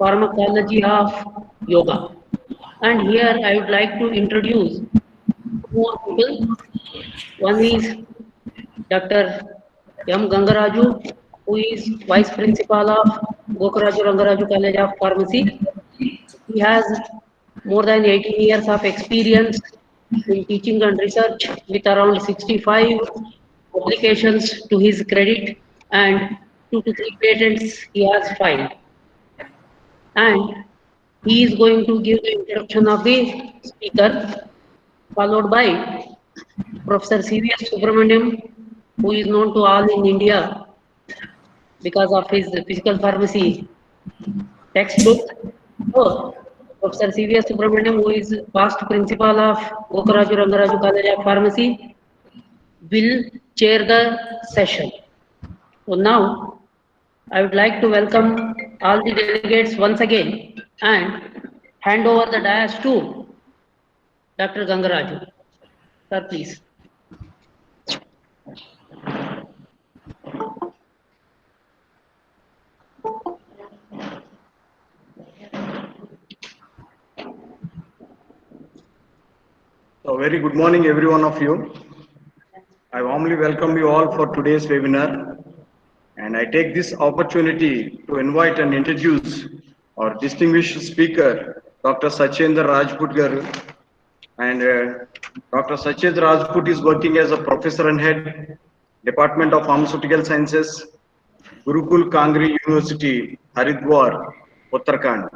pharmacology of yoga. And here I would like to introduce two more people. One is Dr. M. Gangaraju, who is Vice Principal of Gokaraju Rangaraju College of Pharmacy. He has more than 18 years of experience in teaching and research with around 65 publications to his credit and 2 to 3 patents he has filed. And he is going to give the introduction of the speaker, followed by Professor C.V.S. Subramaniam, who is known to all in India because of his physical pharmacy textbook. So, Professor C.V.S. Subramaniam, who is past principal of Gokaraju Rangaraju College of Pharmacy, will chair the session. So now, I would like to welcome all the delegates once again and hand over the dais to Dr. Gangaraju. Sir, please. So very good morning, every one of you. I warmly welcome you all for today's webinar. And I take this opportunity to invite and introduce our distinguished speaker, Dr. Sachendra Rajput Garu. And Dr. Sachendra Rajput is working as a professor and head, Department of Pharmaceutical Sciences, Gurukul Kangri University, Haridwar, Uttarakhand.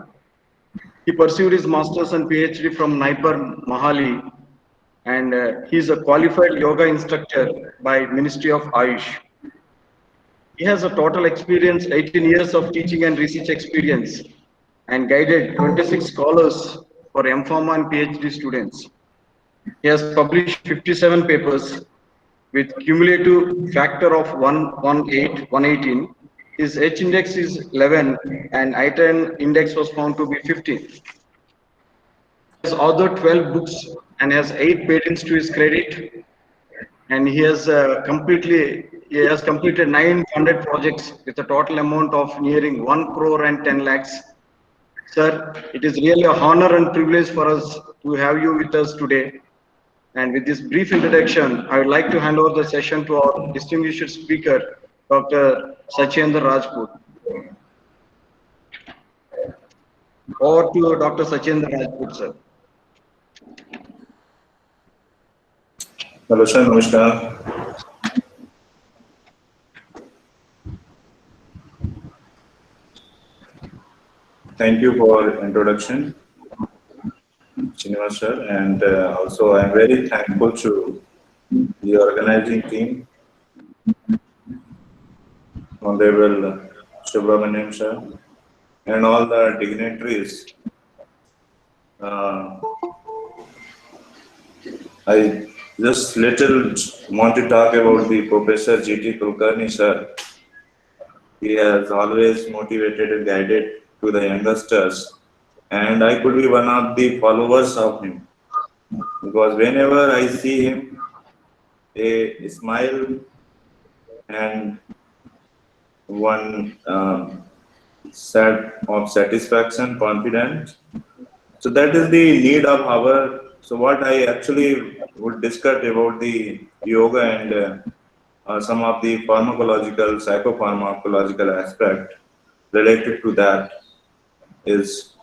He pursued his master's and PhD from Naipur, Mahali, and he is a qualified yoga instructor by Ministry of Ayush. He has a total experience, 18 years of teaching and research experience, and guided 26 scholars for MPharma and PhD students. He has published 57 papers with cumulative factor of 118. His H index is 11 and I10 index was found to be 15. He has authored 12 books and has 8 patents to his credit. And he has completed 9 funded projects with a total amount of nearing 1 crore and 10 lakhs. Sir, it is really a honor and privilege for us to have you with us today. And with this brief introduction, I would like to hand over the session to our distinguished speaker, Dr. Sachendra Rajput. Over to Dr. Sachendra Rajput, sir. Hello, sir. Namaskar. Thank you for introduction, Srinivas sir, and also I am very thankful to the organizing team, Honorable Subramaniam sir, and all the dignitaries. I just little want to talk about the Professor G.T. Kulkarni sir. He has always motivated and guided to the youngsters, and I could be one of the followers of him, because whenever I see him, a smile and one sad of satisfaction, confidence. So that is the need of our. So what I actually would discuss about the yoga and some of the pharmacological, psychopharmacological aspect related to that is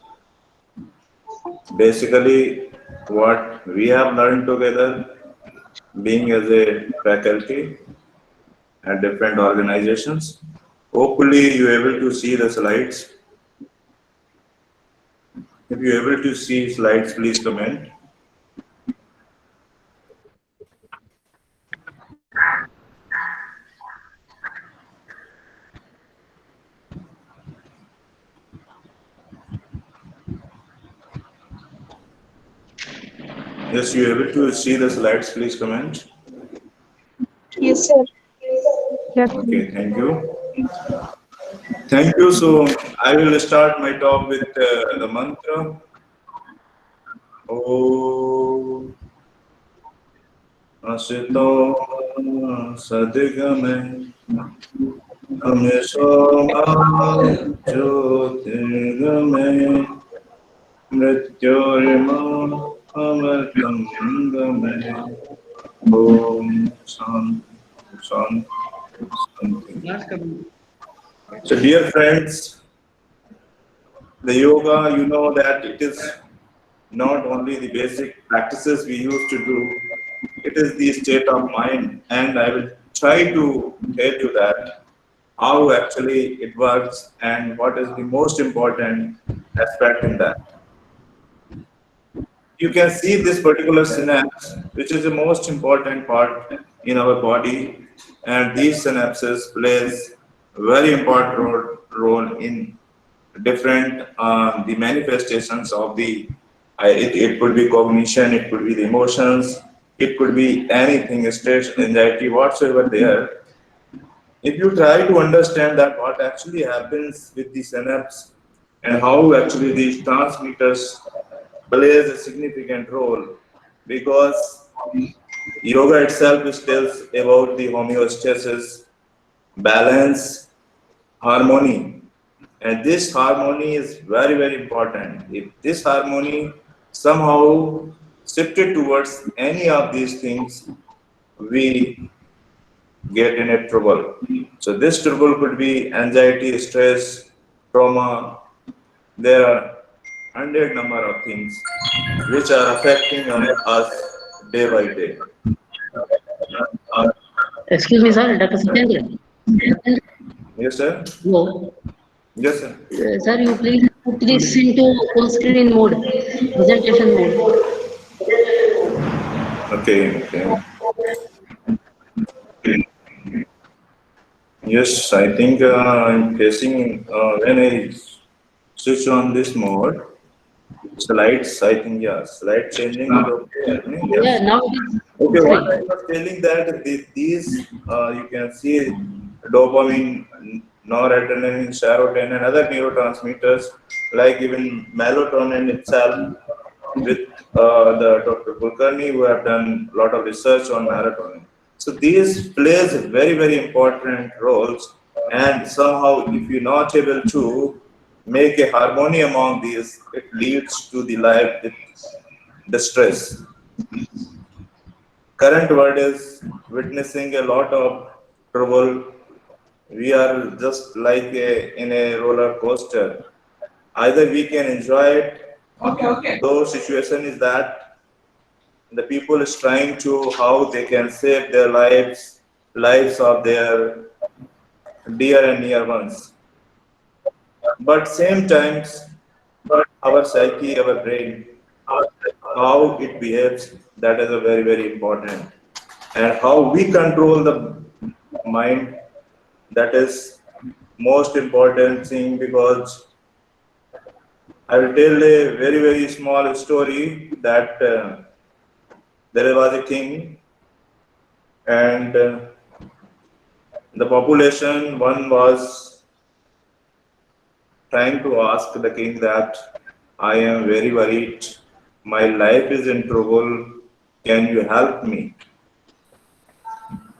basically what we have learned together, being as a faculty at different organizations. Hopefully you're able to see the slides. If you're able to see slides, please comment. Yes, you're able to see the slides, please comment. Yes, sir. Yes. Okay, thank you. Thank you. So I will start my talk with the mantra. Om Asito Sadigame Amesoma Jyotirgame Mrityorima Amartangame Om Shanti Shanti Shanti. So dear friends, the yoga, you know that it is not only the basic practices we used to do, it is the state of mind. And I will try to tell you that how actually it works and what is the most important aspect in that. You can see this particular synapse, which is the most important part in our body, and these synapses plays a very important role in different the manifestations of the it could be cognition, it could be the emotions, it could be anything, stress, anxiety, whatsoever there. If you try to understand that what actually happens with the synapse and how actually these transmitters plays a significant role, because yoga itself is tells about the homeostasis, balance, harmony, and this harmony is very very important. If this harmony somehow shifted towards any of these things, we get in a trouble. So this trouble could be anxiety, stress, trauma. There are hundred number of things which are affecting us day by day. Excuse me, sir, Dr. Satyendra. Yes, sir. No. Yes, sir. Sir, you please put this into full screen mode, presentation mode. Okay. Okay. Yes, I think I'm facing when I switch on this mode. Slides, I think, yeah, slide changing is okay. I think, Yeah, yes. now it is full Okay, what I screen. was telling that these, you can see dopamine, noradrenaline, serotonin, and other neurotransmitters, like even melatonin itself, with the Dr. Kulkarni, who have done a lot of research on melatonin. So these plays very, very important roles, and somehow if you're not able to make a harmony among these, it leads to the life with distress. Current world is witnessing a lot of trouble. We are just like in a roller coaster. Either we can enjoy it, though situation is that the people is trying to how they can save their lives of their dear and near ones. But same times, our psyche, our brain, how it behaves, that is a very, very important. And how we control the mind, that is most important thing, because I will tell a very, very small story that there was a king, and the population, one was trying to ask the king that I am very worried, my life is in trouble, can you help me?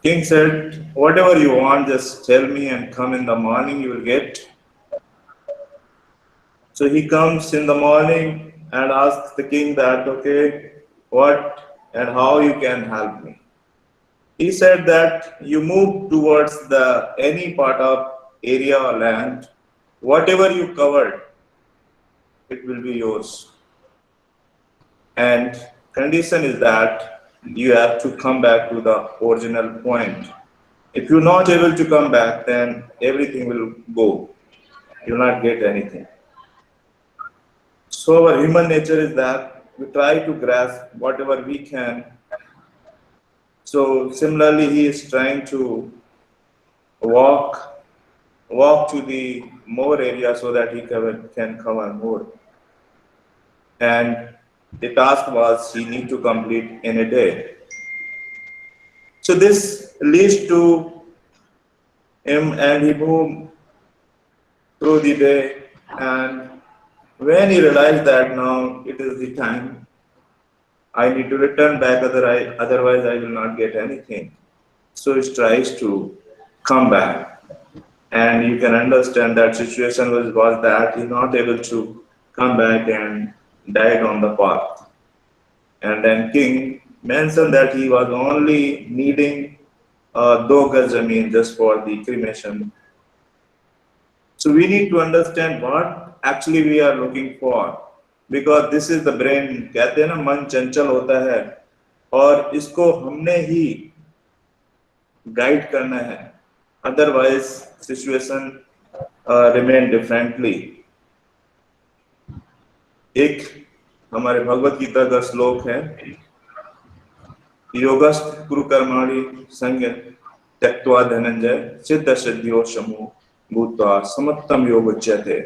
King said, whatever you want, just tell me and come in the morning, you will get. So he comes in the morning and asks the king that, okay, what and how you can help me. He said that you move towards the any part of area or land, whatever you covered, it will be yours. And condition is that you have to come back to the original point. If you're not able to come back, then everything will go. You'll not get anything. So our human nature is that we try to grasp whatever we can. So similarly, he is trying to walk to the more area so that he can cover more. And the task was he need to complete in a day. So this leads to him, and he moved through the day. And when he realized that now it is the time, I need to return back, otherwise I will not get anything. So he tries to come back. and you can understand that situation was that he's not able to come back and died on the path. And then king mentioned that he was only needing do gaz zameen just for the cremation. So we need to understand what actually we are looking for, because this is the brain. कहते हैं ना मन चंचल होता है और इसको हमने ही guide करना है, otherwise situation remain differently. एक हमारे भगवत गीता का श्लोक है, योगस्थ कुरु कर्माणि संग त्यक्त्वा धनंजय सिद्ध सिद्धियो शमु भूत्वा समत्तम योग उच्यते.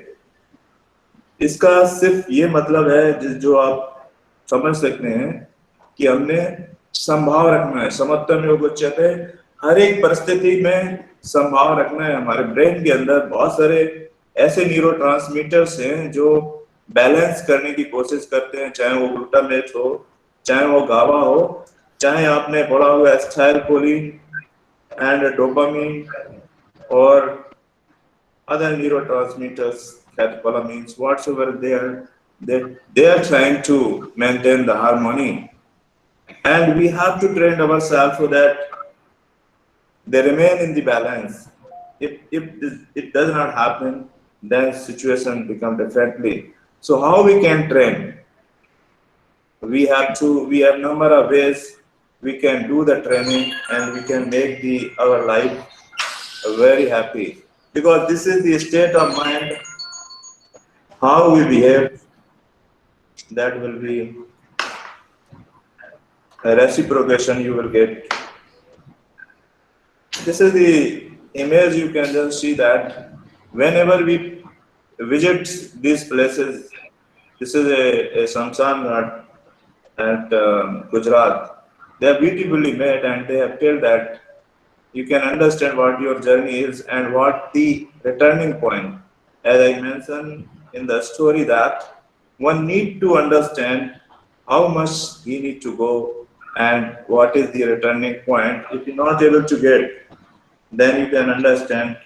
इसका सिर्फ ये मतलब है जो आप समझ सकते हैं कि हमने संभाव रखना है. समत्तम योग उच्यते, हर एक परिस्थिति में संभाव रखना है. हमारे ब्रेन के अंदर बहुत सारे ऐसे न्यूरोट्रांसमीटर्स हैं जो बैलेंस करने की कोशिश करते हैं, चाहे वो ग्लूटामेट हो, चाहे वो गावा हो, चाहे आपने पढ़ा हुआ एसिटाइलकोलिन एंड डोपामिन और other neurotransmitters, catecholamines, whatsoever they are trying to maintain the harmony, and we have to train ourselves so that they remain in the balance. If it does not happen, then situation become differently. So how we can train? We have number of ways we can do the training, and we can make our life very happy, because this is the state of mind, how we behave, that will be a reciprocation you will get. This is the image. You can just see that whenever we visit these places, this is a Samsan Ghat at Gujarat. They are beautifully made, and they have told that you can understand what your journey is and what the returning point. As I mentioned in the story, that one need to understand how much we need to go and what is the returning point. If you're not able to get, then you can understand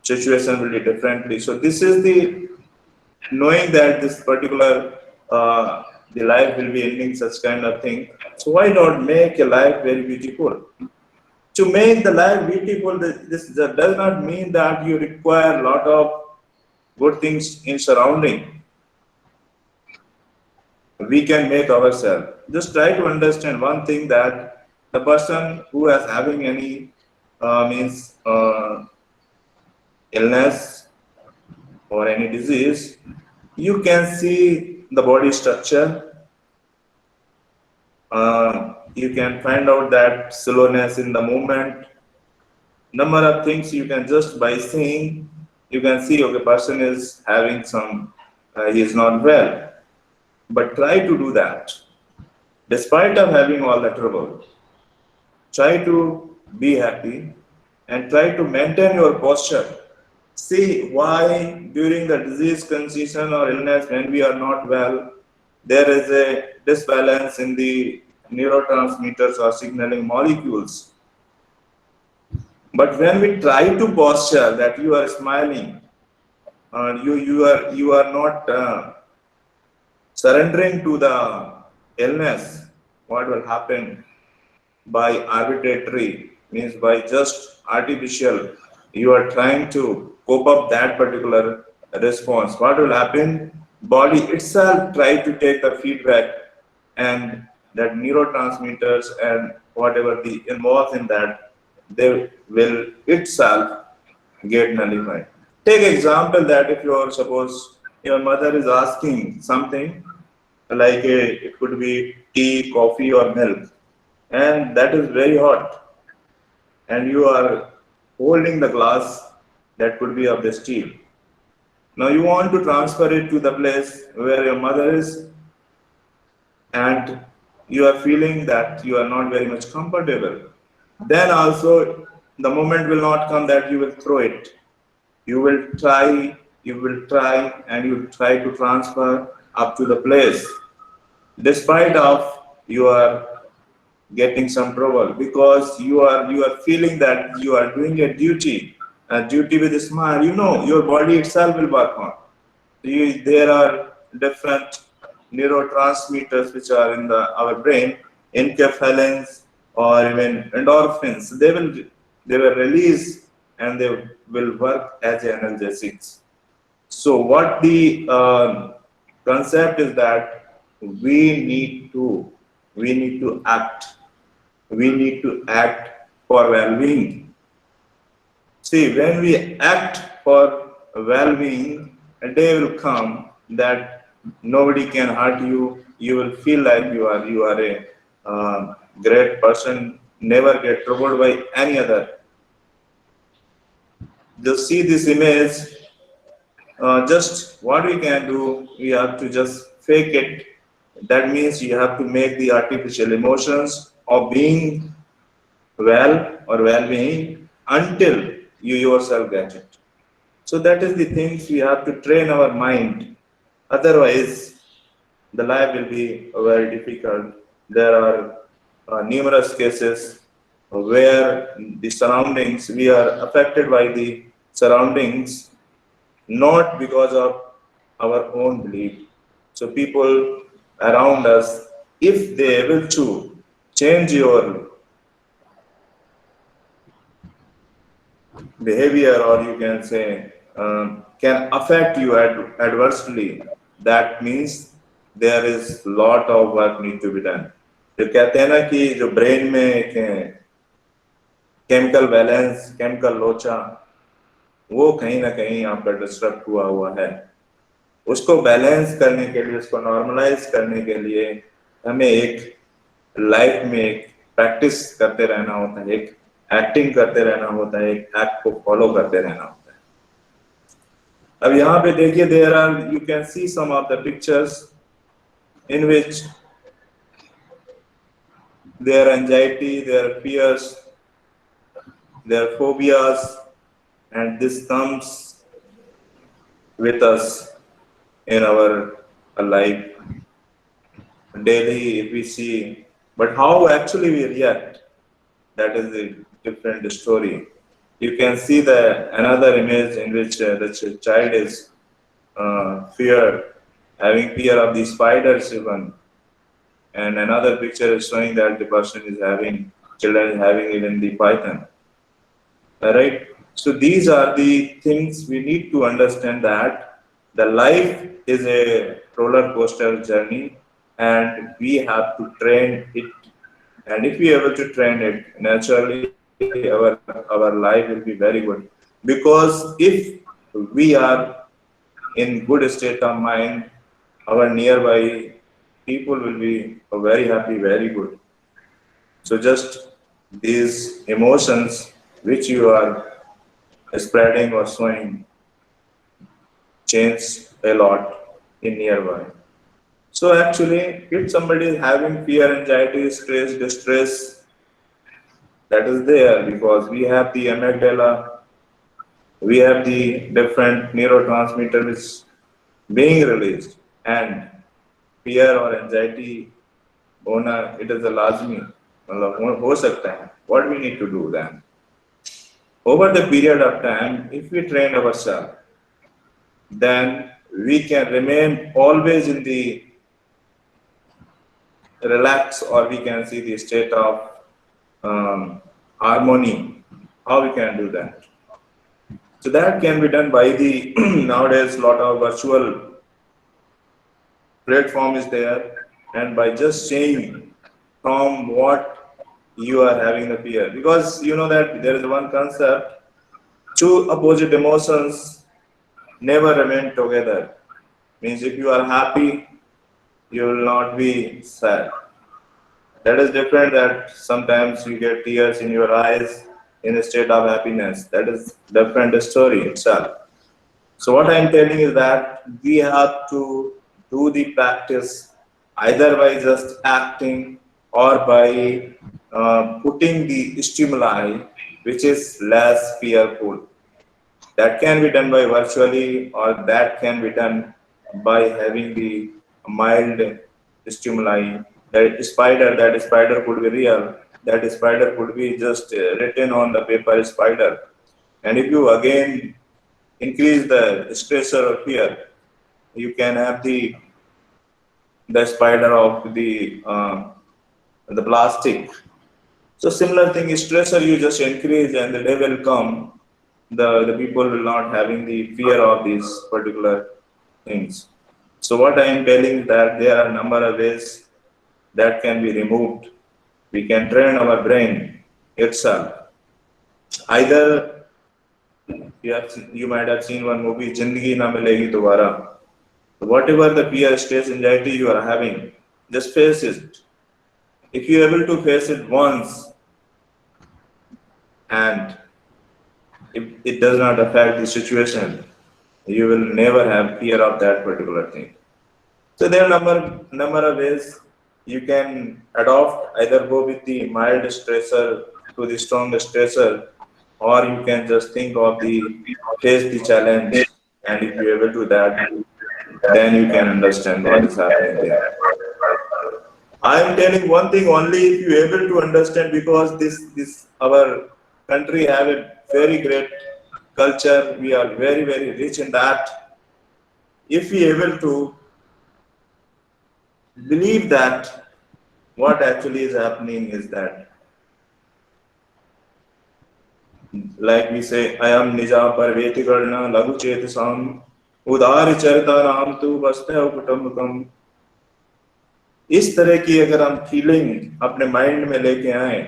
situation will be differently. So this is the knowing that this particular the life will be ending, such kind of thing. So why not make a life very beautiful? To make the life beautiful, this does not mean that you require a lot of good things in surrounding. We can make ourselves. Just try to understand one thing, that the person who is having any illness or any disease, you can see the body structure. You can find out that slowness in the movement. Number of things you can just by seeing, you can see, okay, person is having some, he is not well. But try to do that. Despite of having all the trouble, try to be happy and try to maintain your posture. See why during the disease condition or illness, when we are not well, there is a disbalance in the neurotransmitters or signaling molecules. But when we try to posture that you are smiling, you are not surrendering to the illness, what will happen? By arbitrary, means by just artificial, you are trying to cope up that particular response. What will happen? Body itself try to take the feedback, and that neurotransmitters and whatever the involved in that, they will itself get nullified. Take example that if you are, suppose your mother is asking something like it could be tea, coffee or milk, and that is very hot, and you are holding the glass that could be of the steel. Now you want to transfer it to the place where your mother is, and you are feeling that you are not very much comfortable. Then also the moment will not come that you will throw it. You will try, and you will try to transfer up to the place, despite of you are getting some trouble, because you are feeling that you are doing a duty duty with a smile, you know, your body itself will work on. There are different neurotransmitters which are in our brain, enkephalins or even endorphins. They will release and they will work as analgesics. So what the concept is that we need to act. We need to act for well-being. See, when we act for well-being, a day will come that nobody can hurt you. You will feel like you are a great person. Never get troubled by any other. Just see this image. Just what we can do, we have to just fake it. That means you have to make the artificial emotions of being well or well-being until you yourself get it. So that is the things we have to train our mind. Otherwise, the life will be very difficult. There are numerous cases where the surroundings, we are affected by the surroundings, not because of our own belief. So people around us, if they able to change your behavior, or you can say can affect you adversely, that means there is lot of work need to be done. जो कहते हैं ना कि जो brain में chemical balance, chemical लोचा, वो कहीं ना कहीं आपका डिस्टर्ब हुआ है. उसको बैलेंस करने के लिए, उसको नॉर्मलाइज करने के लिए हमें एक लाइफ में एक प्रैक्टिस करते रहना होता है, एक एक्टिंग करते रहना होता है, एक एक्ट को फॉलो करते रहना होता है. अब यहाँ पे देखिए, there are, you can see some of the pictures in which their anxiety, their fears, their phobias, and this comes with us in our life daily if we see. But how actually we react, that is a different story. You can see another image in which the child is having fear of the spiders even. And another picture is showing that the person is children is having it in the python. Alright? So these are the things we need to understand, that the life is a roller coaster journey and we have to train it. And if we are able to train it, naturally our life will be very good. Because if we are in good state of mind, our nearby people will be very happy, very good. So just these emotions which you are spreading or showing change a lot in nearby. So actually, if somebody is having fear, anxiety, stress, distress, that is there because we have the amygdala, we have the different neurotransmitters being released, and fear or anxiety होना, it is a लाजमी, मतलब हो सकता है. What we need to do then? Over the period of time, if we train ourselves, then we can remain always in the relax, or we can see the state of harmony. How we can do that? So that can be done by the nowadays lot of virtual platform is there, and by just saying from what you are having the fear, because you know that there is one concept: two opposite emotions never remain together. Means if you are happy, you will not be sad. That is different, that sometimes you get tears in your eyes in a state of happiness. That is different story itself. So what I am telling is that we have to do the practice either by just acting or by putting the stimuli which is less fearful. That can be done by virtually, or that can be done by having the mild stimuli. That spider could be real. That spider could be just written on the paper spider. And if you again increase the stressor or fear, you can have the spider of the plastic. So similar thing is stressor you just increase and the day will come, the people will not having the fear of these particular things. So what I am telling that there are a number of ways that can be removed. We can train our brain itself. Either you might have seen one movie, Zindagi Na Milegi Dobara. Whatever the fear, stress, anxiety you are having, just face it. If you are able to face it once and if it does not affect the situation, you will never have fear of that particular thing. So there are number of ways you can adopt, either go with the mild stressor to the strong stressor, or you can just think of the face the challenge, and if you're able to that, then you can understand what is happening there. I am telling one thing only if you able to understand, because this our country have a very great culture. We are very rich in that. If we able to believe that what actually is happening is that, like we say, I am Nija Parveti Garna Lagu Chetasam Udari Charita Ram Tu Vaste Kutumbakam. इस तरह की अगर हम feeling अपने mind में लेके आए,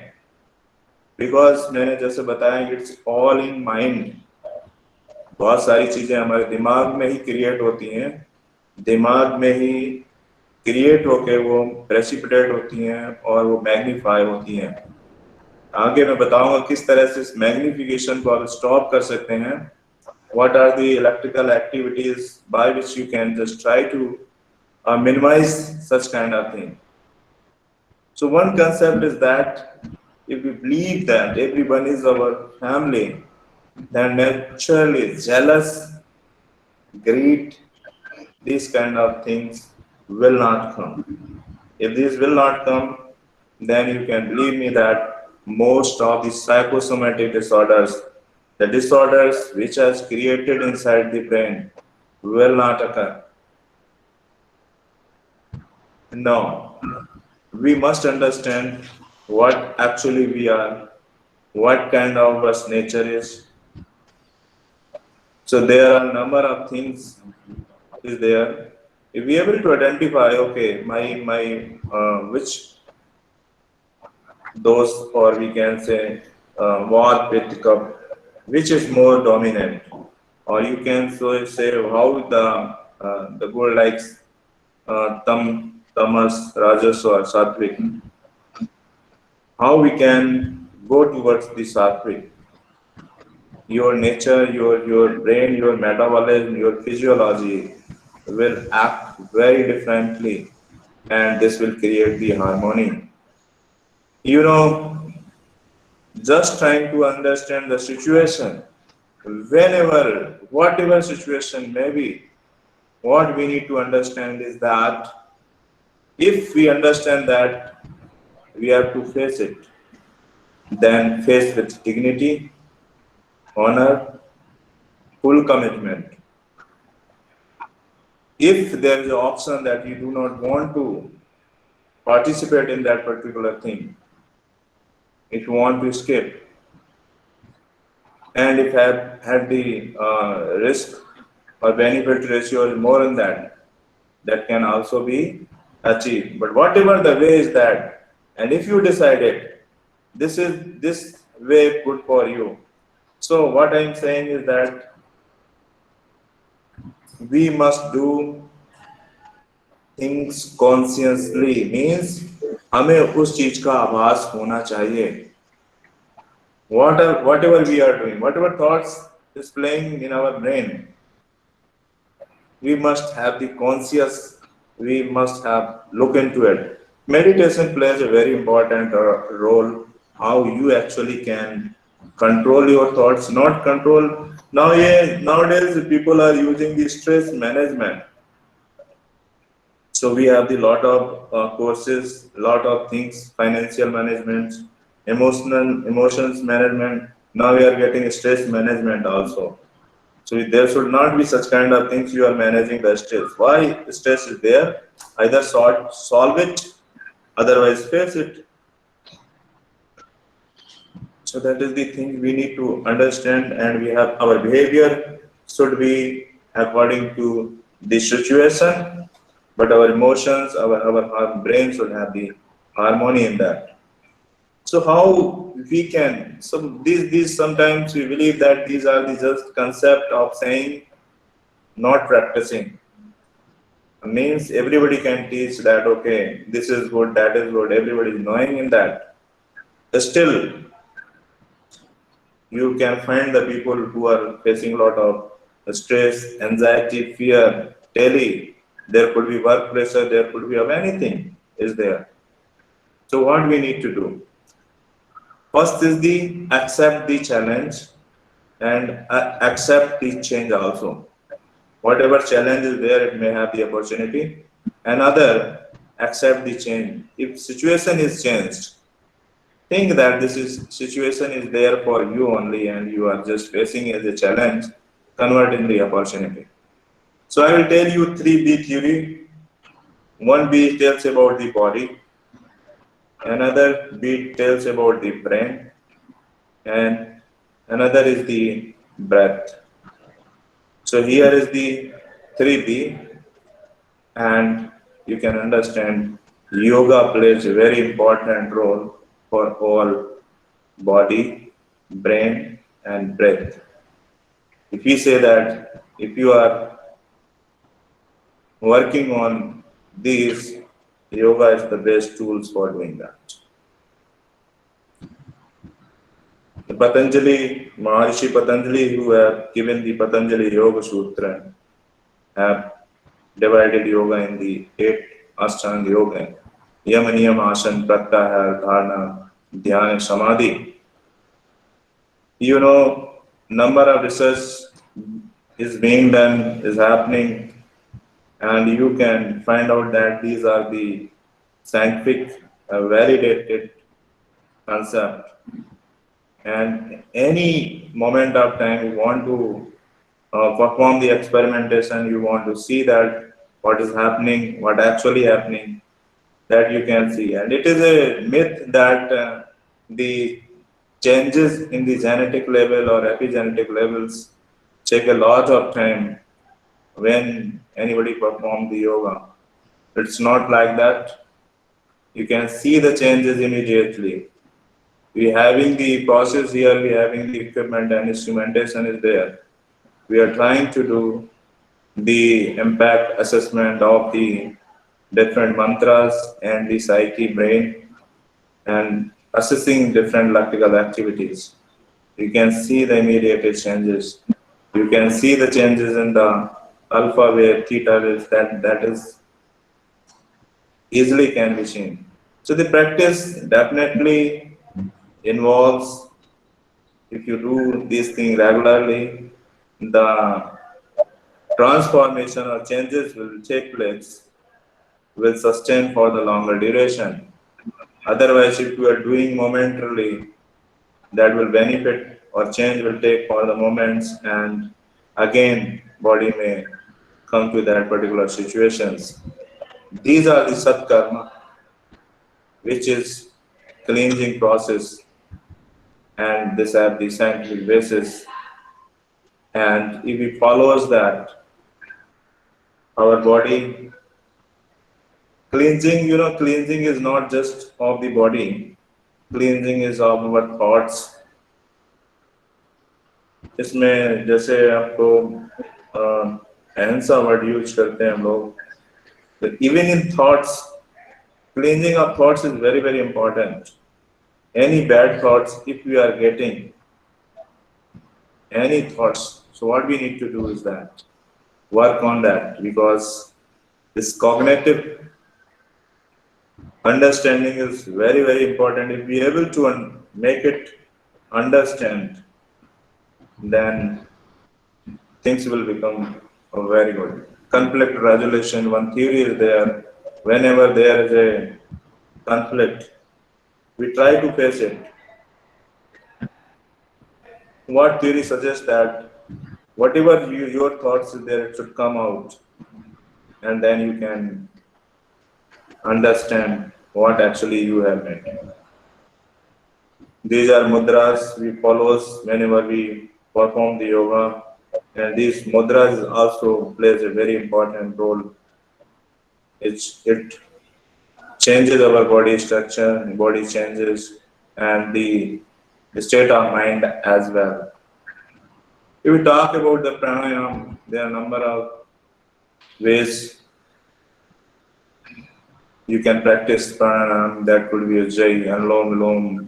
because मैंने जैसे बताया इट्स ऑल इन माइंड. बहुत सारी चीजें हमारे दिमाग में ही क्रिएट होती हैं, दिमाग में ही क्रिएट होके वो प्रेसिपिटेट होती हैं और वो मैग्नीफाई होती हैं. आगे मैं बताऊंगा किस तरह से इस मैग्निफिकेशन को आप स्टॉप कर सकते हैं. What are the electrical activities by which you can just try to minimize such kind of thing. So one concept is that if we believe that everyone is our family, then naturally jealous, greed, these kind of things will not come. If these will not come, then you can believe me that most of the psychosomatic disorders, the disorders which has created inside the brain, will not occur. No, we must understand what actually we are, what kind of us nature is. So there are a number of things is there. If we are able to identify, okay, my which those, or we can say what with cup, which is more dominant, or you can so say how the goal likes tamas, rajas or sattvic, how we can go towards the sattvic. Your nature, your brain, your metabolism, your physiology will act very differently, and this will create the harmony. You know, just trying to understand the situation, whenever, whatever situation may be, what we need to understand is that if we understand that we have to face it, then face with dignity, honor, full commitment. If there is an option that you do not want to participate in that particular thing, if you want to escape, and if have had the risk or benefit ratio is more than that, that can also be achieved. But whatever the way is that, and if you decided this is this way good for you, so what I'm saying is that we must do things consciously, means हमें उस चीज का आभास होना चाहिए. Whatever we are doing, whatever thoughts is playing in our brain, we must have the conscious, we must have look into it. Meditation plays a very important role, how you actually can control your thoughts, not control. Nowadays people are using the stress management. So we have the lot of courses, lot of things, financial management, emotions management, Now we are getting stress management also. So there should not be such kind of things you are managing the stress. Why stress is there? Either solve it, otherwise face it. So that is the thing we need to understand, and we have our behavior should be according to the situation, but our emotions, our brain should have the harmony in that. So how we can, so these sometimes we believe that these are the just concept of saying, not practicing. Means everybody can teach that, okay, this is good, that is good, everybody is knowing in that. Still, you can find the people who are facing a lot of stress, anxiety, fear, daily. There could be work pressure, there could be of anything is there. So what we need to do? First is the accept the challenge and accept the change also. Whatever challenge is there, it may have the opportunity. Another, accept the change. If situation is changed, think that this situation is there for you only and you are just facing as a challenge, convert in the opportunity. So I will tell you 3B theory. One B tells about the body, another B tells about the brain, and another is the breath. So here is the 3B, and you can understand yoga plays a very important role for all body, brain, and breath. If we say that if you are working on these, yoga is the best tools for doing that. The Patanjali, Maharishi Patanjali, who have given the Patanjali Yoga Sutra, have divided yoga in the 8 Ashtanga Yoga: Yama, Niyama, Asana, Pratyahara, Dharana, Dhyana, Samadhi. You know, number of research is being done, is happening, and you can find out that these are the scientific validated concept. And any moment of time you want to perform the experimentation, you want to see that what is happening, what actually happening, that you can see. And it is a myth that the changes in the genetic level or epigenetic levels take a lot of time when anybody performs the yoga. It's not like that. You can see the changes immediately. We having the process here, we having the equipment and instrumentation is there. We are trying to do the impact assessment of the different mantras and the psyche brain and assessing different electrical activities. You can see the immediate changes. You can see the changes in the alpha wave, theta waves, that is easily can be seen. So the practice definitely involves, if you do this thing regularly, the transformation or changes will take place, will sustain for the longer duration. Otherwise, if you are doing momentarily, that will benefit or change will take for the moments, and again body may come to that particular situations. These are the satkarma, which is cleansing process, and this have the scientific basis. And if we follows that, our body cleansing, cleansing is not just of the body, cleansing is of our thoughts. इसमें जैसे आपको अहिंसा word use करते हैं हम लोग, even in thoughts, cleansing of thoughts is very, very important. Any bad thoughts, if we are getting any thoughts, so what we need to do is that work on that, because this cognitive understanding is very, very important. If we are able to make it understand, then things will become very good. Conflict resolution, one theory is there. Whenever there is a conflict, we try to face it. what theory suggests that whatever your thoughts is there, it should come out, and then you can understand what actually you have meant. These are mudras we follow whenever we perform the yoga, and these mudras also plays a very important role. It changes our body structure, body changes, and the state of mind as well. If we talk about the pranayama, there are a number of ways you can practice pranayama. That could be Ujjayi, Anulom Vilom,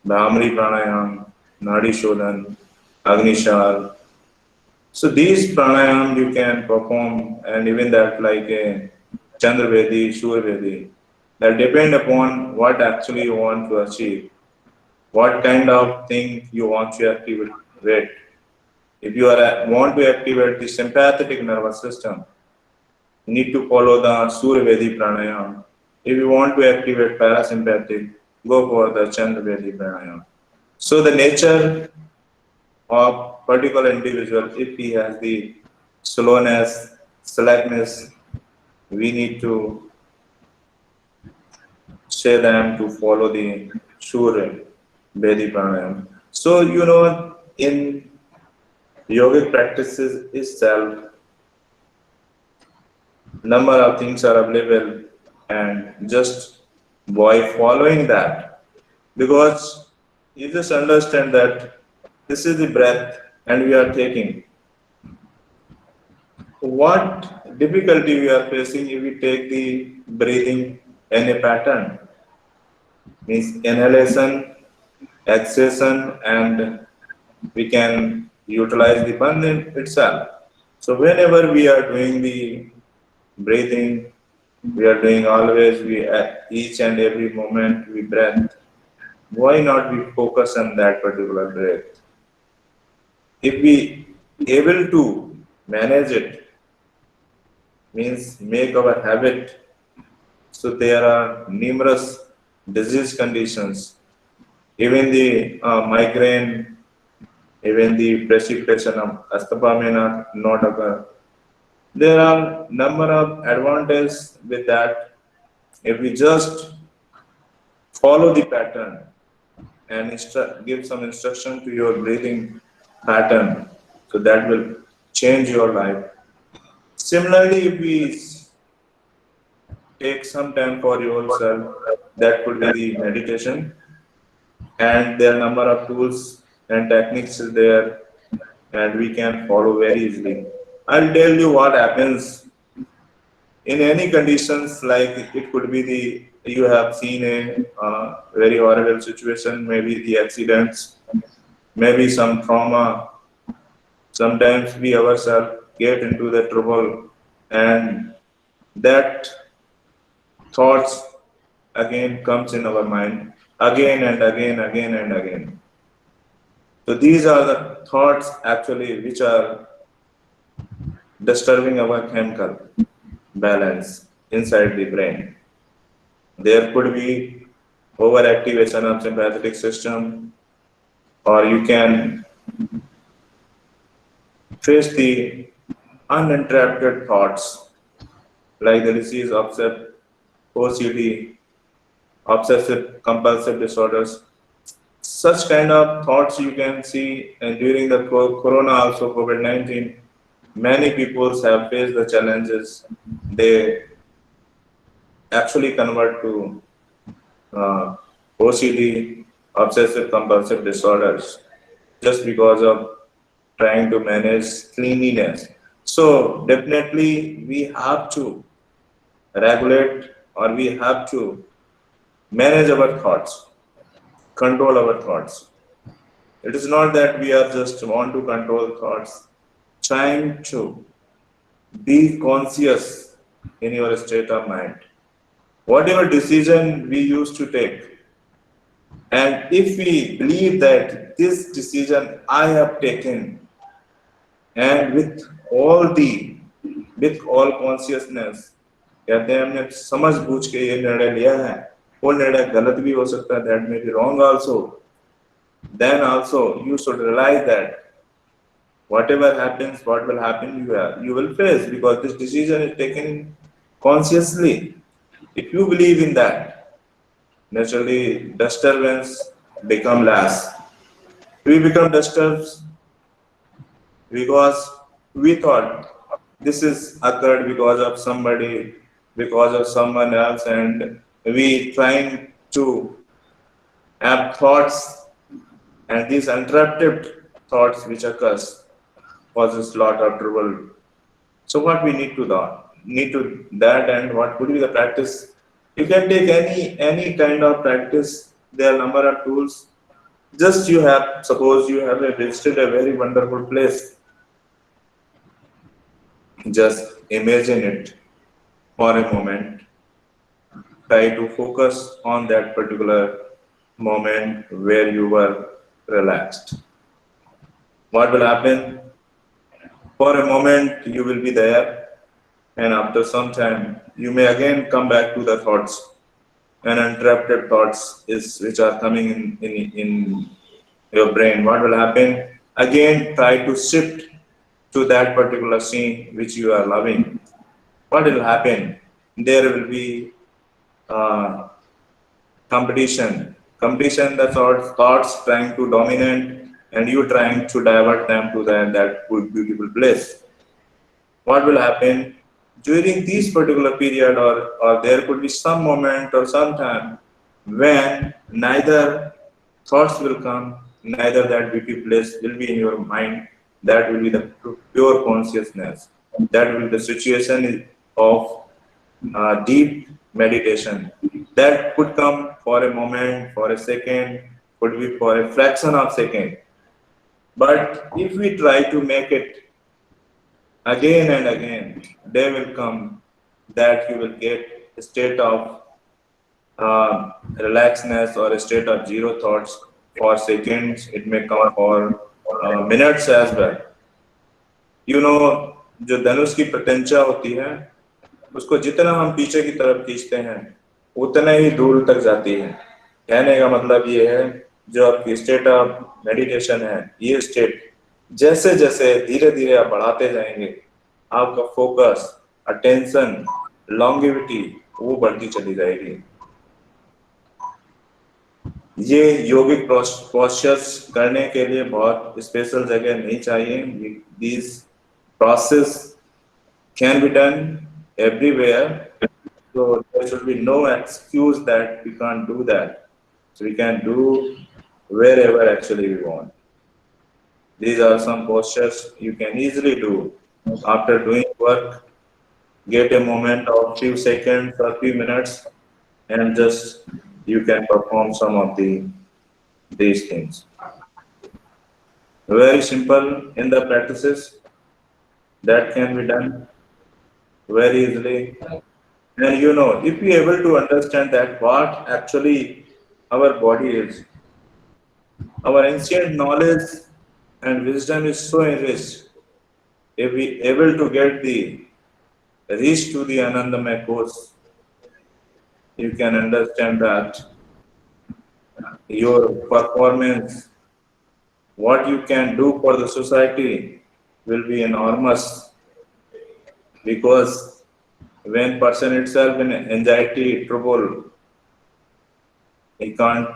Bhramari pranayama, Nadi Shodhan, Agni Shal. So these pranayama you can perform, and even that like a Chandra Vedi, Shur Vedi, that depend upon what actually you want to achieve, what kind of thing you want to activate. If you want to activate the sympathetic nervous system, you need to follow the Surya Vedi pranayama. If you want to activate parasympathetic, go for the Chandra Vedi pranayama. So the nature of particular individual, if he has the slowness, slackness, we need to say them to follow the Surya Vedi pranayama. So in yogic practices itself, number of things are available, and just by following that, because you just understand that this is the breath and we are taking. What difficulty we are facing if we take the breathing in a pattern? Means inhalation, exhalation, and we can utilize the bandhan itself. So whenever we are doing the breathing, we are doing always, we at each and every moment we breath. Why not we focus on that particular breath? If we able to manage it, means make our habit. So there are numerous disease conditions, even the migraine, even the precipitation of asthma may not occur. There are number of advantages with that. If we just follow the pattern and give some instruction to your breathing pattern, so that will change your life. Similarly, if we take some time for yourself, that could be the meditation, and there are number of tools and techniques there, and we can follow very easily. I'll tell you what happens in any conditions, like it could be you have seen a very horrible situation, maybe the accidents, maybe some trauma. Sometimes we ourselves get into the trouble, and that thoughts again comes in our mind again and again, again and again. So these are the thoughts actually which are disturbing our chemical balance inside the brain. There could be overactivation of sympathetic system, or you can face the uninterrupted thoughts like the disease of OCD, obsessive compulsive disorders. Such kind of thoughts you can see, and during the corona also COVID-19, many people have faced the challenges. They actually convert to OCD, obsessive compulsive disorders, just because of trying to manage cleanliness. So definitely we have to regulate, or we have to manage our thoughts, control our thoughts. It is not that we are just want to control thoughts, trying to be conscious in your state of mind. Whatever decision we used to take, and if we believe that this decision I have taken, and with all consciousness, कहते हैं हमने समझ बूझ के ये निर्णय लिया है, वो निर्णय गलत भी हो सकता है, that may be wrong also, then also you should realize that whatever happens, what will happen, you will face, because this decision is taken consciously. If you believe in that, naturally disturbance become less. We become disturbed because we thought this is occurred because of somebody, because of someone else, and we trying to have thoughts, and these interrupted thoughts which occurs causes lot of trouble. So what we need to that, and what could be the practice? You can take any kind of practice. There are number of tools. Just you have, suppose you have visited a very wonderful place. Just imagine it for a moment. Try to focus on that particular moment where you were relaxed. What will happen? For a moment you will be there, and after some time you may again come back to the thoughts, and interrupted thoughts is which are coming in your brain. What will happen? Again try to shift to that particular scene which you are loving. What will happen? There will be uh, competition, the thoughts trying to dominate, and you trying to divert them to that good beautiful place. What will happen during this particular period, or there could be some moment or some time when neither thoughts will come, neither that beauty place will be in your mind. That will be the pure consciousness. That will be the situation of deep meditation. That could come for a moment, for a second, could be for a fraction of second. But if we try to make it again and again, day will come that you will get a state of relaxedness or a state of zero thoughts for seconds. It may come for minutes as well. You know, जो धनुष की प्रत्यंचा होती है, उसको जितना हम पीछे की तरफ खींचते हैं उतना ही दूर तक जाती है। कहने का मतलब ये है, जो आपकी स्टेट ऑफ मेडिटेशन है, ये स्टेट जैसे जैसे धीरे धीरे आप बढ़ाते जाएंगे, आपका फोकस, अटेंशन, लॉन्गिविटी वो बढ़ती चली जाएगी। ये यौगिक प्रोसेस करने के लिए बहुत स्पेशल जगह नहीं चाहिए। This process can be done everywhere, so there should be no excuse that we can't do that. So we can do wherever actually we want. These are some postures you can easily do after doing work. Get a moment of few seconds or few minutes, and just you can perform some of these things. Very simple in the practices that can be done very easily. And you know, if we are able to understand that what actually our body is, our ancient knowledge and wisdom is so enriched. If we able to get the reach to the Anandamaya course, you can understand that your performance, what you can do for the society will be enormous. Because when person itself in anxiety, trouble, he can't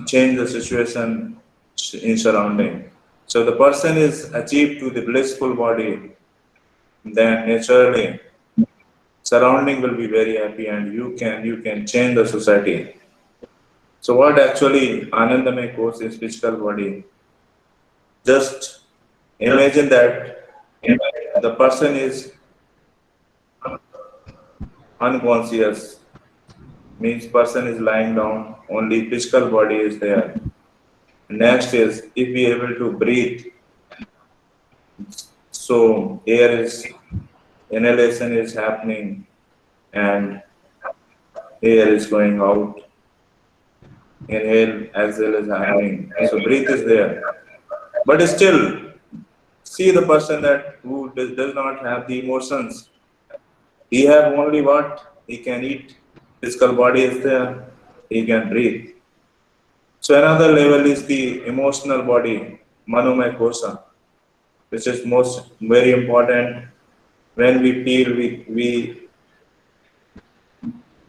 change the situation in surrounding. So the person is achieved to the blissful body, then naturally surrounding will be very happy, and you can change the society. So what actually Anandamaya course is physical body? Just imagine that the person is unconscious, means person is lying down, only physical body is there. Next is, if we are able to breathe, so air is, inhalation is happening and air is going out. Inhale, exhale is happening. So breath is there. But still, see the person that who does not have the emotions. He have only what? He can eat. Physical body is there. He can breathe. So another level is the emotional body, Manomaya Kosha, which is most very important. When we feel, we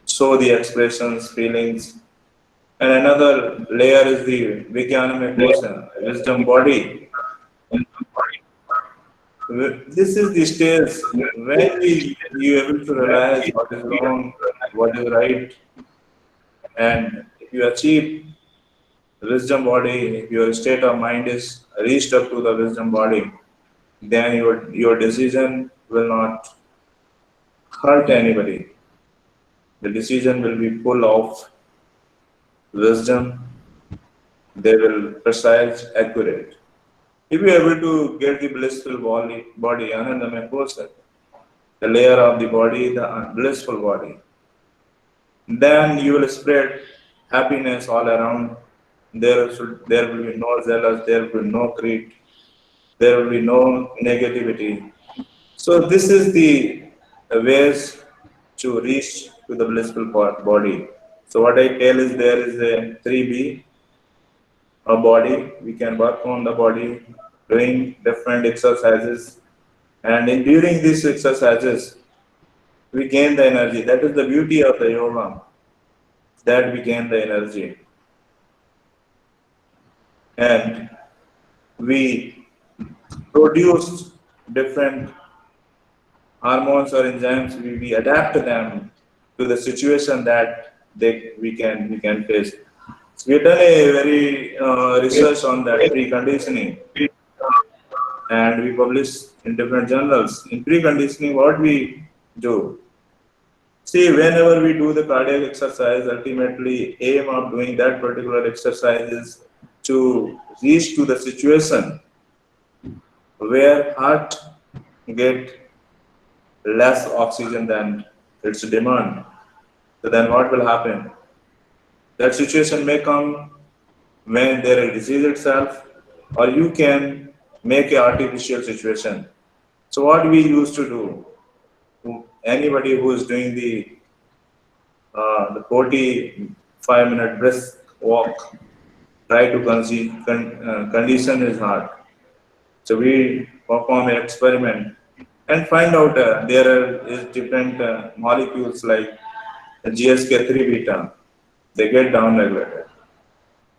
show the expressions, feelings. And another layer is the Vijnanamaya Kosha, wisdom body. This is the stage when you able to realize what is wrong, what is right, and if you achieve wisdom body, if your state of mind is reached up to the wisdom body, then your decision will not hurt anybody. The decision will be full of wisdom. They will precise, accurate. If you are able to get the blissful body, Anandamaya Kosha, the layer of the body, the blissful body, then you will spread happiness all around. There will be no jealous, there will be no greed, there will be no negativity. So this is the ways to reach to the blissful body. So what I tell is there is a 3B, a body. We can work on the body, doing different exercises, and during these exercises, we gain the energy. That is the beauty of the yoga. That we gain the energy, and we produce different hormones or enzymes. We adapt them to the situation that we can face. So we've done a very research on that preconditioning, and we publish in different journals. In preconditioning, what we do, see, whenever we do the cardiac exercise, ultimately aim of doing that particular exercise is to reach to the situation where heart get less oxygen than its demand. So then what will happen? That situation may come when there is disease itself, or you can make an artificial situation. So what we used to do, anybody who is doing the 45-minute brisk walk, try to condition his heart. So we perform an experiment and find out is different molecules like GSK3 beta, they get downregulated.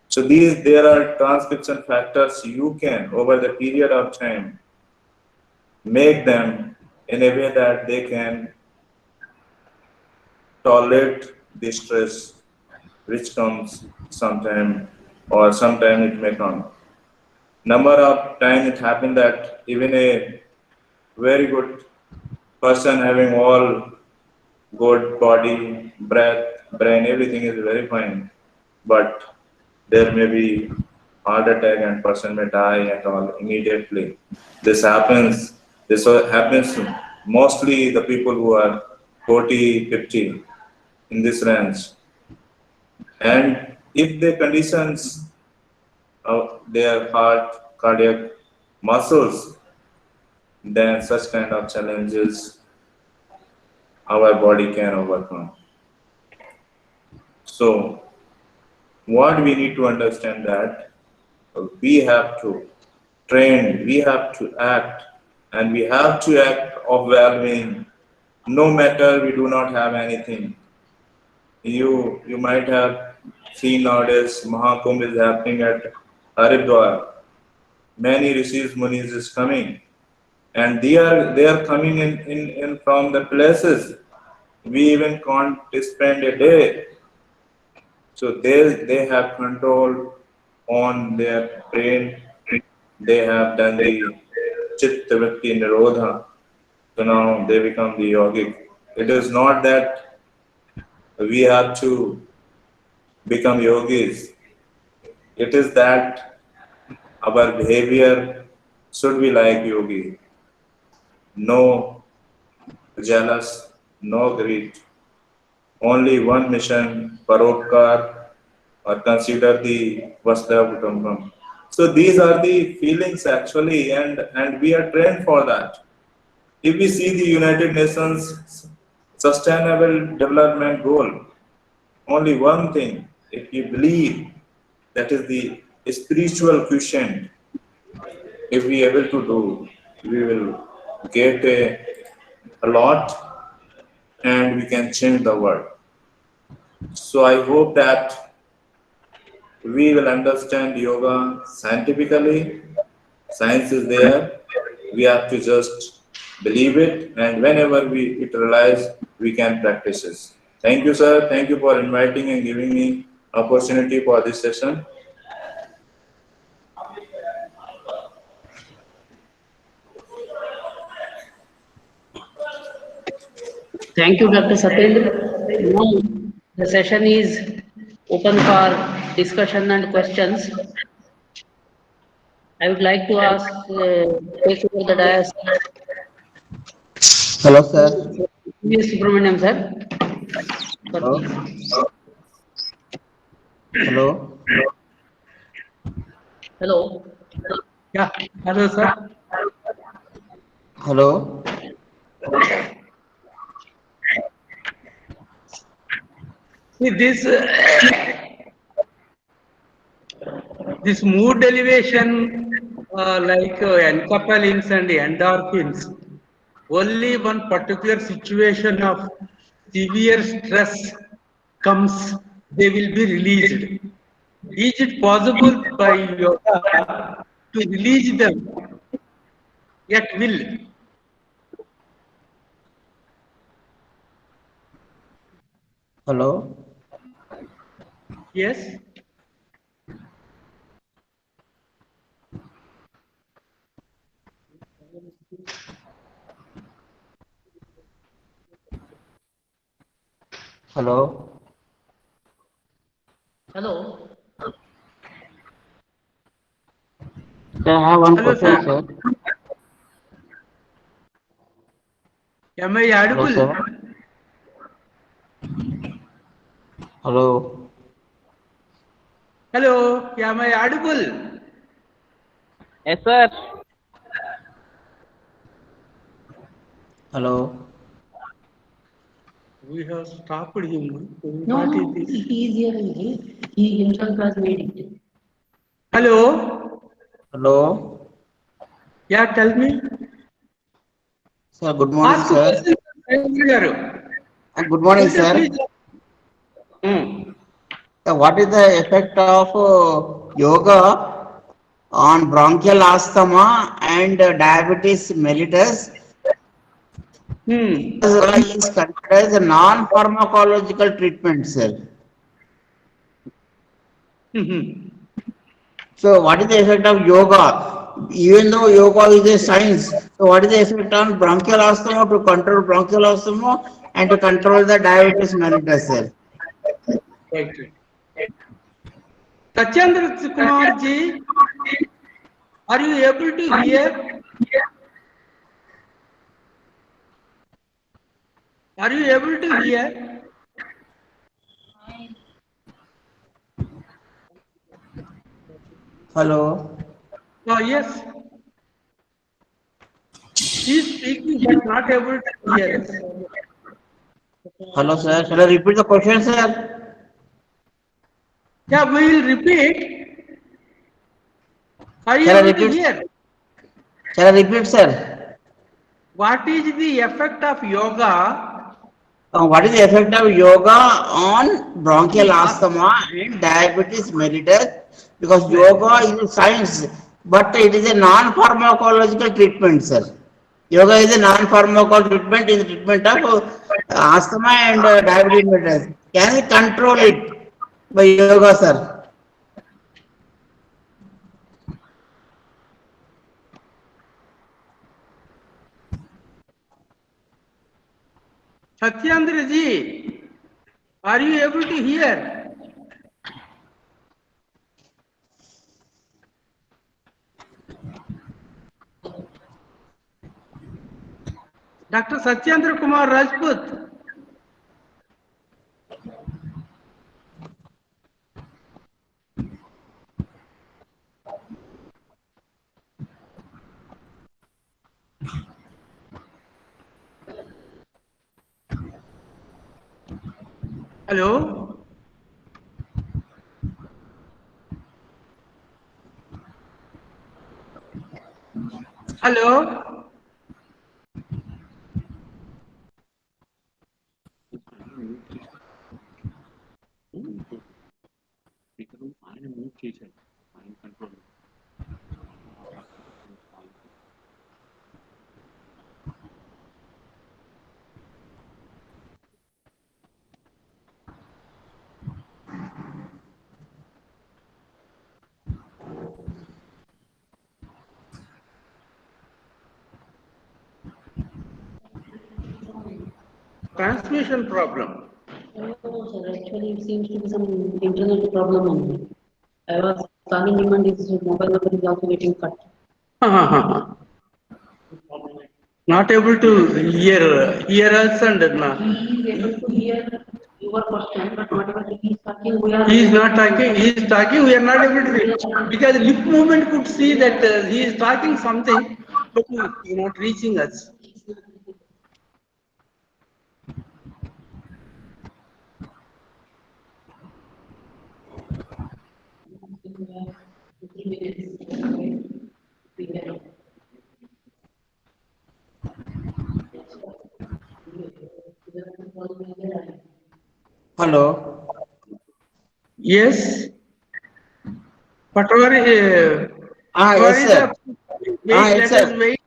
So there are transcription factors you can over the period of time make them in a way that they can tolerate the stress which comes sometime, or sometime it may come. Number of time it happened that even a very good person having all good body, breath, brain, everything is very fine, but there may be heart attack and person may die and all immediately. This happens mostly the people who are 40, 50 in this range. And if the conditions of their heart, cardiac muscles, then such kind of challenges our body can overcome. So what we need to understand that we have to train, we have to act, and we have to act of well-being, no matter we do not have anything. You might have seen nowadays Mahakumbh is happening at Haridwar. Many rishis munis is coming, and they are coming in from the places we even can't spend a day. So they have control on their brain. They have done the chitta vritti nirodha. So now they become the yogic. It is not that we have to become yogis. It is that our behavior should be like yogi. No jealous, no greed. Only one mission, paropkar, or consider the Vasudhaiva Kutumbakam. So these are the feelings actually, and we are trained for that. If we see the United Nations Sustainable Development Goal, only one thing, if you believe that is the spiritual quotient. If we able to do, we will get a lot and we can change the world. So I hope that we will understand yoga scientifically. Science is there. We have to just believe it, and whenever we it realize, we can practice it. Thank you, sir. Thank you for inviting and giving me opportunity for this session. Thank you, Dr. Satyendra. Now, the session is open for discussion and questions. I would like to ask, take over the dais, Hello, sir. P. Subramaniam, sir. Sir, Hello. please. Hello. Hello. Yeah, hello sir. Hello. See this mood elevation like encaphalins and endorphins, only one particular situation of severe stress comes, they will be released. Is it possible by yoga to release them at will? Hello. Yes. Hello. Hello. Sir, I have one Hello question, sir. sir. Am I Hello, audible? sir. Hello. Hello, am I audible? Yes, sir. Hello. We have stopped him. No, What no, is this? he is here only. He himself has made it. Hello? Hello. Yeah, tell me. Sir, good morning, Ask a sir. question. Sir, Good morning, please. sir. Sir, what is the effect of yoga on bronchial asthma and diabetes mellitus? Yoga is considered as a non-pharmacological treatment, sir. So what is the effect of yoga? Even though yoga is a science, so what is the effect on bronchial asthma to control bronchial asthma and to control the diabetes mellitus, sir? Right. Sachendra Kumar ji, are you able to hear? Are you able to hear? Hello. Oh, yes. He is speaking but not able to hear us. Hello, sir. Shall I repeat the question, sir? Yeah, we will repeat. Are you Shall I able to repeat? hear? Shall I repeat, sir? What is the effect of yoga? What is the effect of yoga on bronchial Ask. asthma and diabetes mellitus? Because yoga is a science, but it is a non-pharmacological treatment, sir. Yoga is a non-pharmacological treatment in the treatment of asthma and diabetes mellitus. Can we control it by yoga, sir? Satyendra ji, are you able to hear? Dr. Satyendra Kumar Rajput. Hello? Hello. Transmission problem. No, sir, actually it seems to be some internet problem only. I was calling him and his mobile number is also getting cut. Not able to hear us and He is able to hear your question, but whatever he is talking, we are. he is not talking. He is talking. We are not able to see because lip movement could see that he is talking something, but he is not reaching us. Hello. Yes. Whatever. Whatever Yes, is sir. the wait. Yes, Let us sir. wait.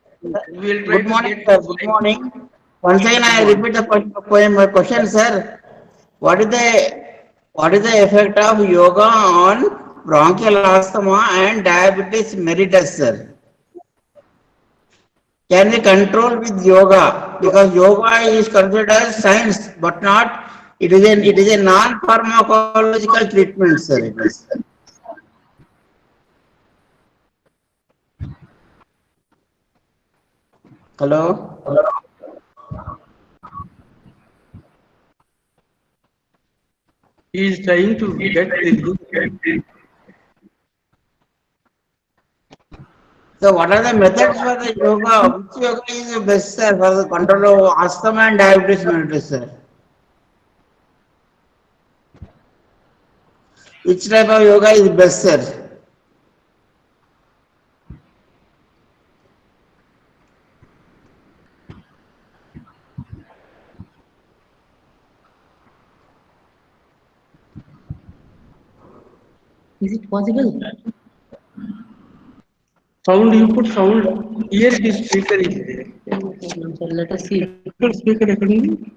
We will try Good to morning, get sir. this Good right. morning. Once again, Good I morning. repeat my question, sir. What is the effect of yoga on bronchial asthma and diabetes mellitus, sir? Can we control with yoga? Because yoga is considered as science, but not. It is a non-pharmacological treatment, sir. It is. Hello. He is trying to get the link. So, what are the methods for the yoga? Which yoga is the best, sir, for the control of asthma and diabetes mellitus, sir? Which type of yoga is best, sir? Is it possible? Sound you put sound. Here this speaker is there. No problem, sir. Let us see. Speaker accordingly.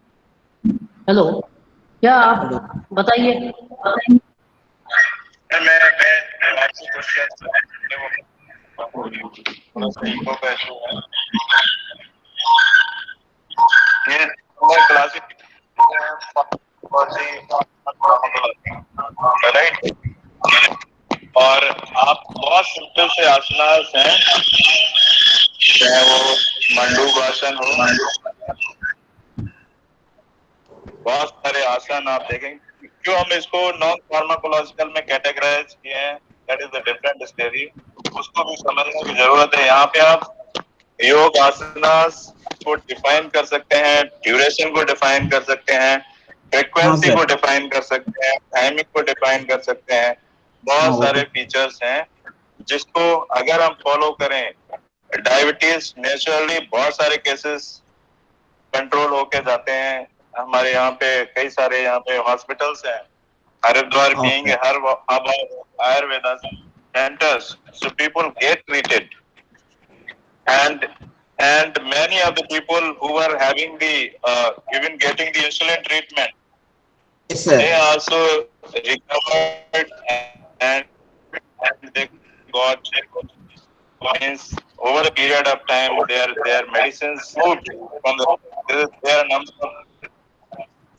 Hello, क्या Hello. आप बताइए? मैं आपसे थोड़ा सा eco का issue है ये क्लासिक राइट और आप बहुत सिंपल से आसनास हैं चाहे वो मंडूक आसन हो बहुत सारे आसन आप देखेंगे क्यों हम इसको नॉन फार्माकोलॉजिकल में कैटेगराइज किए हैं that is the different study उसको भी समझने की जरूरत है यहाँ पे आप योग आसनास को डिफाइन कर सकते हैं ड्यूरेशन को डिफाइन कर सकते हैं फ्रीक्वेंसी को डिफाइन कर सकते हैं टाइमिंग को डिफाइन कर सकते हैं बहुत सारे फीचर्स हैं जिसको अगर हम फॉलो करें डायबिटीज नेचुरली बहुत सारे केसेस कंट्रोल होके जाते हैं हमारे यहाँ पे कई सारे यहाँ पे हॉस्पिटल्स हैं Haridwar being her hub Ayurveda centers so people get treated and many of the people who are having the even getting the insulin treatment Yes, sir. they also recovered and they got means over a period of time their medicines moved from their number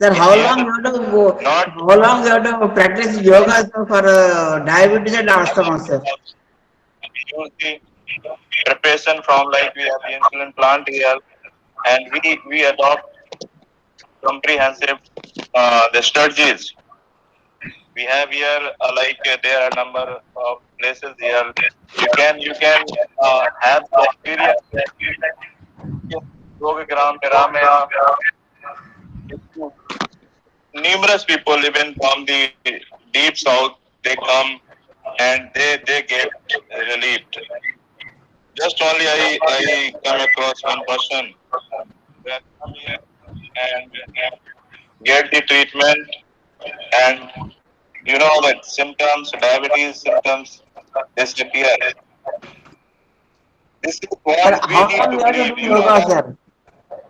Sir, how long you have to how long you have to practice yoga for diabetes and asthma, sir? use the preparation from like we have the insulin plant here and we adopt comprehensive the strategies we have here there are number of places here you can have the experience yogagram numerous people even from the deep south they come and they get relieved just only I come across one person who has come here and get the treatment, and you know that symptoms, diabetes symptoms disappear. This is what But we how need long to you have to believe. do You know yoga, that. sir?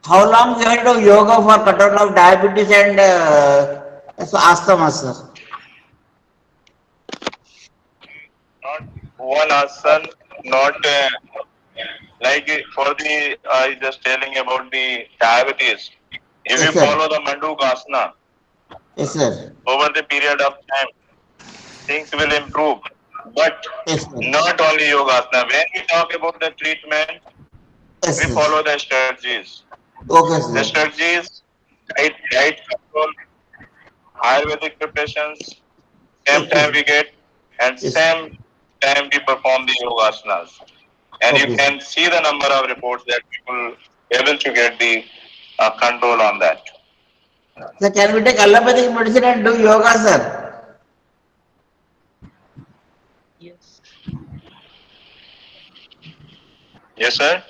How long you have to do yoga for control of diabetes and asthma, sir? Not one asana, not like for the, I just telling about the diabetes. If you Yes, sir. follow the Mandukasana Yes, sir. over the period of time, things will improve. But Yes, sir. not only Yogasana. When we talk about the treatment, we Yes, sir. follow the strategies. Okay, The sir. strategies, diet control, Ayurvedic preparations, same Okay, time sir. we get, and Yes. same time we perform the Yogasanas. And you Okay, sir. can see the number of reports that people able to get the control on that. Sir, can we take allopathic medicine and do yoga, sir? Yes. Yes, sir.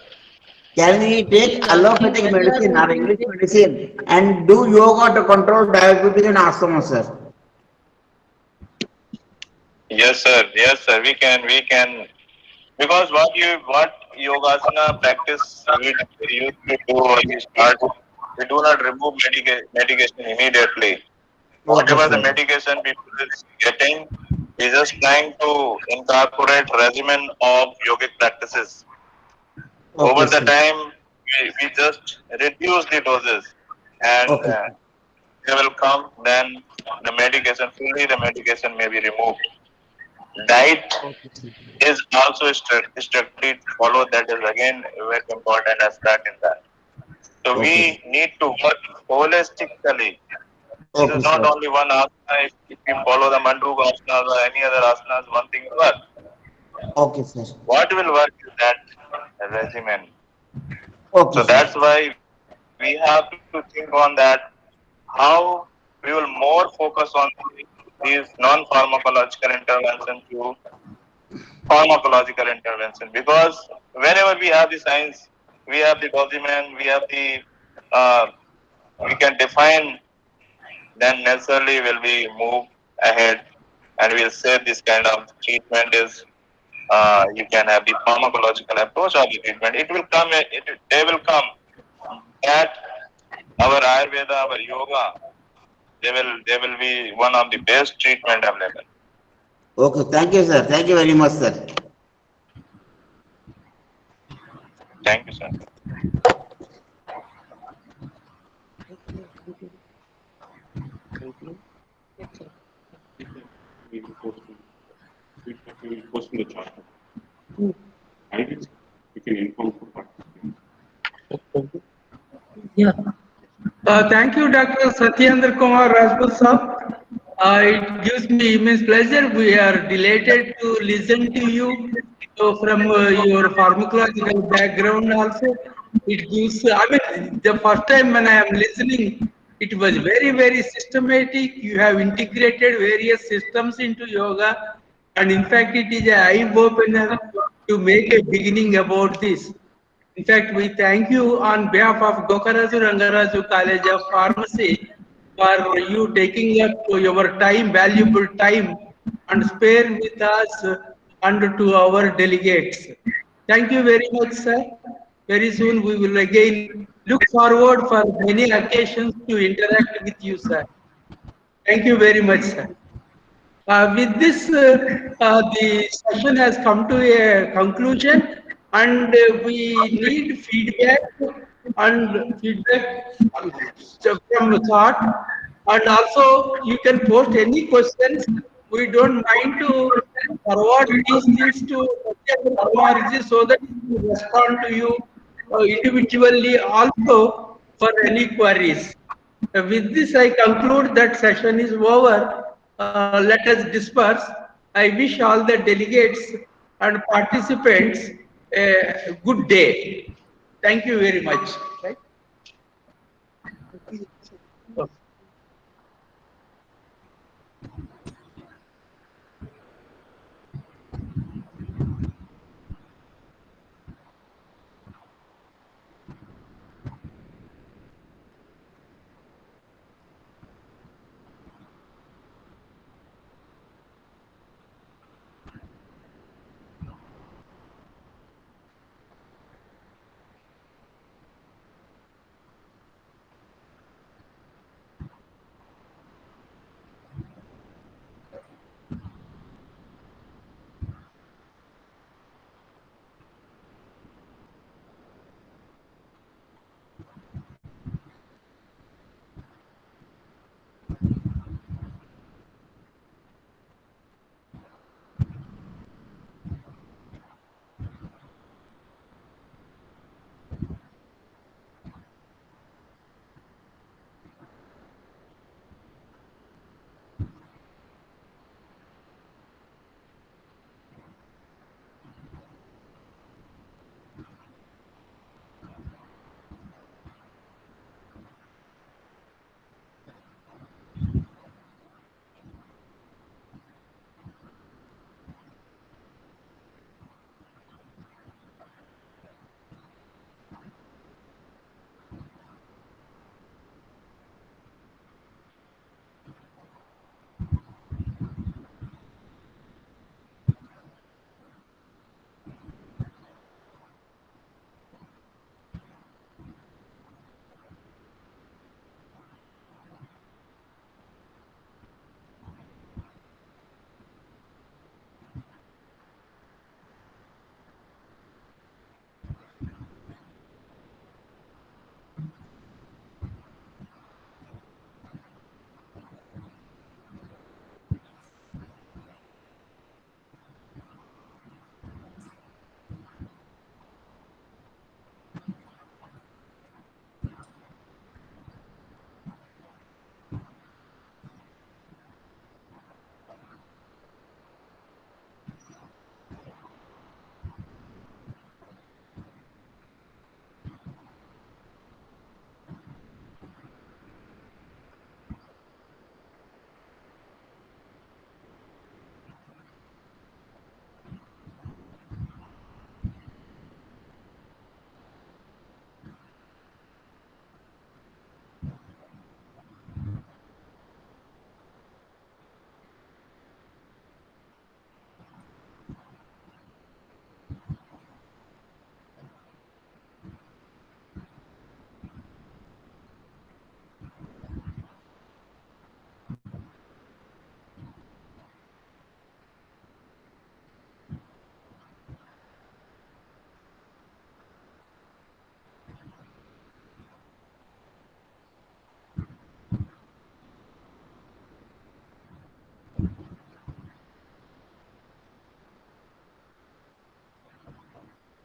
Can we take In allopathic medicine Punjab, or English medicine and do yoga to control diabetes and asthma, sir? Yes, sir. Yes, sir. We can, because what yogasana practice we used to do when we start, we do not remove medication immediately. Okay, Whatever the sir. medication people is getting, we just trying to incorporate regimen of yogic practices. Okay, Over the sir. time, we just reduce the doses, and Okay. they will come. Then the medication, fully the medication may be removed. Diet Okay, sir. is also strictly followed. That is again a very important aspect in that. So Okay, sir. we need to work holistically. This is Okay, not sir. only one asana. If you follow the Manduk asanas or any other asanas, one thing will work. Okay, sir. What will work is that regimen. Okay, So sir. that's why we have to think on that, how we will more focus on these non-pharmacological intervention to pharmacological intervention, because whenever we have the science, we have the document, we have the uh, we can define, then necessarily will we move ahead and we'll say this kind of treatment is you can have the pharmacological approach of the treatment. It will come. They will come that our Ayurveda, our yoga, they will be one of the best treatment available. Okay, thank you, sir. Thank you very much, sir. Thank you, sir. Thank you. Yes, sir. We will post in the chat. Hmm. IDs we can inform for participants. Yeah. Thank you, Dr. Satyendra Kumar Rajput sir. It gives me immense pleasure. We are delighted to listen to you. So from your pharmacological background also, it gives, I mean, the first time when I am listening, it was very, very systematic. You have integrated various systems into yoga. And in fact, it is an eye-opener to make a beginning about this. In fact, we thank you on behalf of Gokaraju Rangaraju College of Pharmacy for you taking up your time, valuable time, and spare with us and to our delegates. Thank you very much, sir. Very soon we will again look forward for many occasions to interact with you, sir. Thank you very much, sir. With this, the session has come to a conclusion, and we need feedback from thought, and also you can post any questions. We don't mind to forward these things to Satyendra so that we will respond to you individually also for any queries. With this, I conclude that session is over. Let us disperse. I wish all the delegates and participants a good day. Thank you very much. Right?